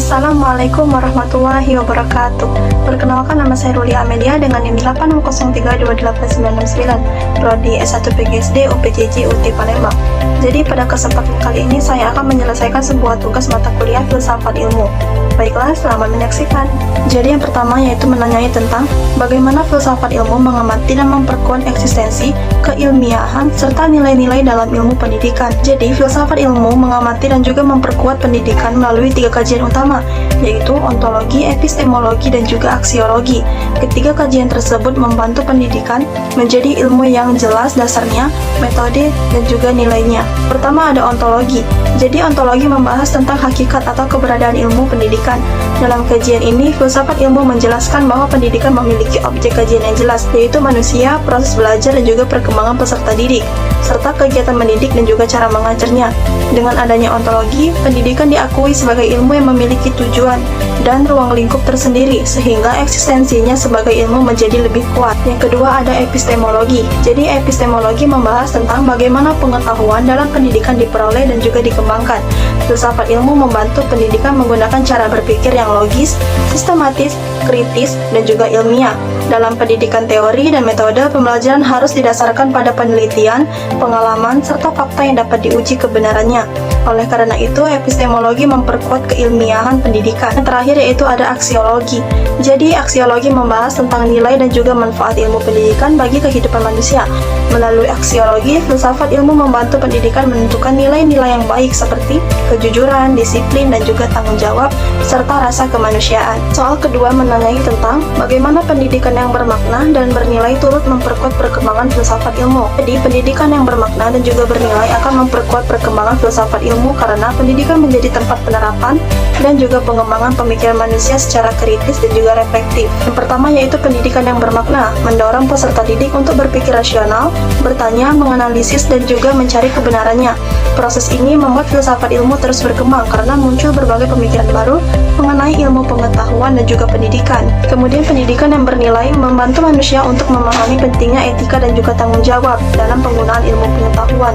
Assalamualaikum warahmatullahi wabarakatuh. Perkenalkan, nama saya Ruli Amelia dengan NIM 8032899, Prodi S1 PGSD UPJJ UT Palembang. Jadi pada kesempatan kali ini saya akan menyelesaikan sebuah tugas mata kuliah filsafat ilmu. Baiklah, selamat menyaksikan. Jadi yang pertama yaitu menanyai tentang bagaimana filsafat ilmu mengamati dan memperkuat eksistensi, keilmiahan, serta nilai-nilai dalam ilmu pendidikan. Jadi filsafat ilmu mengamati dan juga memperkuat pendidikan melalui 3 kajian utama, yaitu ontologi, epistemologi, dan juga aksiologi. Ketiga kajian tersebut membantu pendidikan menjadi ilmu yang jelas dasarnya, metode, dan juga nilainya. Pertama ada ontologi. Jadi ontologi membahas tentang hakikat atau keberadaan ilmu pendidikan. Dalam kajian ini, filsafat ilmu menjelaskan bahwa pendidikan memiliki objek kajian yang jelas, yaitu manusia, proses belajar, dan juga perkembangan peserta didik, serta kegiatan mendidik dan juga cara mengajarnya. Dengan adanya ontologi, pendidikan diakui sebagai ilmu yang memiliki tujuan dan ruang lingkup tersendiri, sehingga eksistensinya sebagai ilmu menjadi lebih kuat. Yang kedua ada epistemologi. Jadi epistemologi membahas tentang bagaimana pengetahuan dalam pendidikan diperoleh dan juga dikembangkan. Filsafat ilmu membantu pendidikan menggunakan cara berpikir yang logis, sistematis, kritis, dan juga ilmiah. Dalam pendidikan, teori dan metode pembelajaran harus didasarkan pada penelitian, pengalaman, serta fakta yang dapat diuji kebenarannya. Oleh karena itu, epistemologi memperkuat keilmiahan pendidikan. Yang terakhir yaitu ada aksiologi. Jadi, aksiologi membahas tentang nilai dan juga manfaat ilmu pendidikan bagi kehidupan manusia. Melalui aksiologi, filsafat ilmu membantu pendidikan menentukan nilai-nilai yang baik seperti kejujuran, disiplin, dan juga tanggung jawab, serta rasa kemanusiaan. Soal kedua menanyai tentang bagaimana pendidikan yang bermakna dan bernilai turut memperkuat perkembangan filsafat ilmu. Jadi, pendidikan yang bermakna dan juga bernilai akan memperkuat perkembangan filsafat ilmu karena pendidikan menjadi tempat penerapan dan juga pengembangan pemikiran manusia secara kritis dan juga reflektif. Yang pertama yaitu pendidikan yang bermakna, mendorong peserta didik untuk berpikir rasional, bertanya, menganalisis, dan juga mencari kebenarannya. Proses ini membuat filsafat ilmu terus berkembang karena muncul berbagai pemikiran baru mengenai ilmu pengetahuan dan juga pendidikan. Kemudian pendidikan yang bernilai membantu manusia untuk memahami pentingnya etika dan juga tanggung jawab dalam penggunaan ilmu pengetahuan.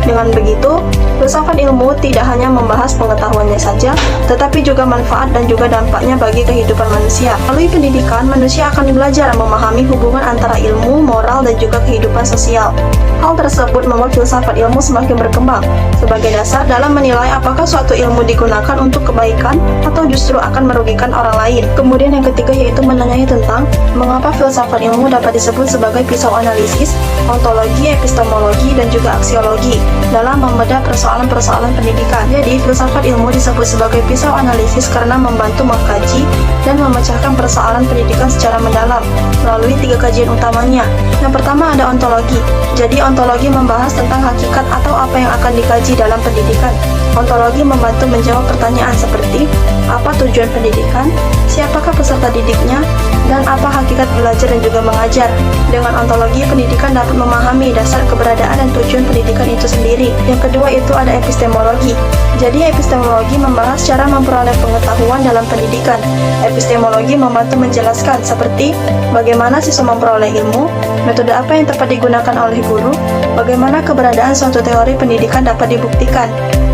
Dengan begitu, filsafat ilmu tidak hanya membahas pengetahuannya saja, tetapi juga manfaat dan juga dampaknya bagi kehidupan manusia. Melalui pendidikan, manusia akan belajar memahami hubungan antara ilmu, moral, dan juga kehidupan sosial. Hal tersebut membuat filsafat ilmu semakin berkembang sebagai dasar dalam menilai apakah suatu ilmu digunakan untuk kebaikan atau justru akan merugikan orang lain. Kemudian yang ketiga yaitu menanyai tentang mengapa filsafat ilmu dapat disebut sebagai pisau analisis, ontologi, epistemologi, dan juga aksiologi dalam membedah persoalan-persoalan pendidikan. Jadi, filsafat ilmu disebut sebagai pisau analisis karena membantu mengkaji dan memecahkan persoalan pendidikan secara mendalam melalui 3 kajian utamanya. Yang pertama ada ontologi. Jadi, ontologi membahas tentang hakikat atau apa yang akan dikaji dalam pendidikan. Ontologi membantu menjawab pertanyaan seperti apa tujuan pendidikan, siapakah peserta didiknya, dan apa hakikat belajar dan juga mengajar. Dengan ontologi, pendidikan dapat memahami dasar keberadaan dan tujuan pendidikan itu sendiri. Yang kedua itu ada epistemologi. Jadi epistemologi membahas cara memperoleh pengetahuan dalam pendidikan. Epistemologi membantu menjelaskan seperti bagaimana siswa memperoleh ilmu, metode apa yang tepat digunakan oleh guru, bagaimana keberadaan suatu teori pendidikan dapat dibuktikan.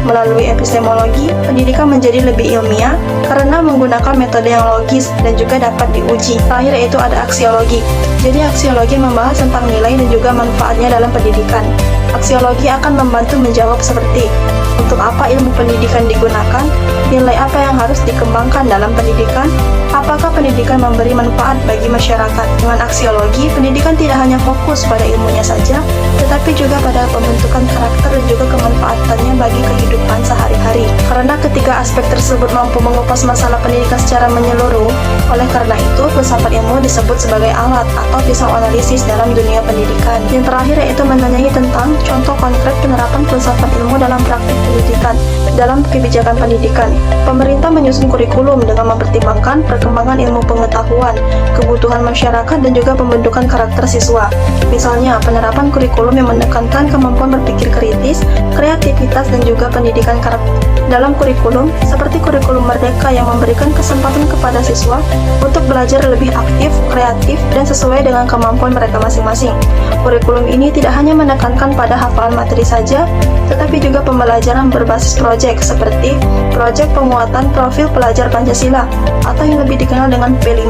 Melalui epistemologi, pendidikan menjadi lebih ilmiah karena menggunakan metode yang logis dan juga dapat diuji. Terakhir yaitu ada aksiologi. Jadi aksiologi membahas tentang nilai dan juga manfaatnya dalam pendidikan. Aksiologi akan membantu menjawab seperti untuk apa ilmu pendidikan digunakan, nilai apa yang harus dikembangkan dalam pendidikan, apakah pendidikan memberi manfaat bagi masyarakat. Dengan aksiologi, pendidikan tidak hanya fokus pada ilmunya saja, tetapi juga pada pembentukan karakter dan juga kemanfaatannya bagi kehidupan sehari-hari. Karena ketiga aspek tersebut mampu mengupas masalah pendidikan secara menyeluruh, oleh karena itu filsafat ilmu disebut sebagai alat atau pisau analisis dalam dunia pendidikan. Yang terakhir yaitu menanyai tentang contoh konkret penerapan filsafat ilmu dalam praktik pendidikan. Dalam kebijakan pendidikan, pemerintah menyusun kurikulum dengan mempertimbangkan perkembangan ilmu pengetahuan, kebutuhan masyarakat, dan juga pembentukan karakter siswa. Misalnya, penerapan kurikulum yang menekankan kemampuan berpikir kritis, kreativitas, dan juga pendidikan karakter. Dalam kurikulum, seperti kurikulum Merdeka yang memberikan kesempatan kepada siswa untuk belajar lebih aktif, kreatif, dan sesuai dengan kemampuan mereka masing-masing. Kurikulum ini tidak hanya menekankan pada pada hafalan materi saja, tetapi juga pembelajaran berbasis proyek seperti proyek penguatan profil pelajar Pancasila atau yang lebih dikenal dengan P5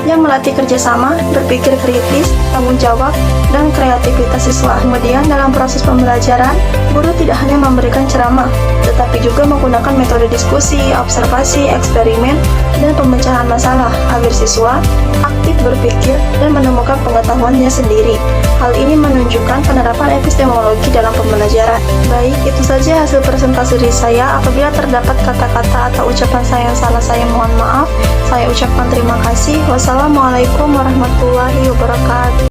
yang melatih kerjasama, berpikir kritis, tanggung jawab, dan kreativitas siswa. Kemudian dalam proses pembelajaran, guru tidak hanya memberikan ceramah, tetapi juga menggunakan metode diskusi, observasi, eksperimen, dan pemecahan masalah agar siswa aktif berpikir dan menemukan pengetahuannya sendiri. Hal ini menunjukkan penerapan epistemologi dalam pembelajaran. Baik, itu saja hasil presentasi dari saya. Apabila terdapat kata-kata atau ucapan saya yang salah, saya mohon maaf. Saya ucapkan terima kasih. Wassalamualaikum warahmatullahi wabarakatuh.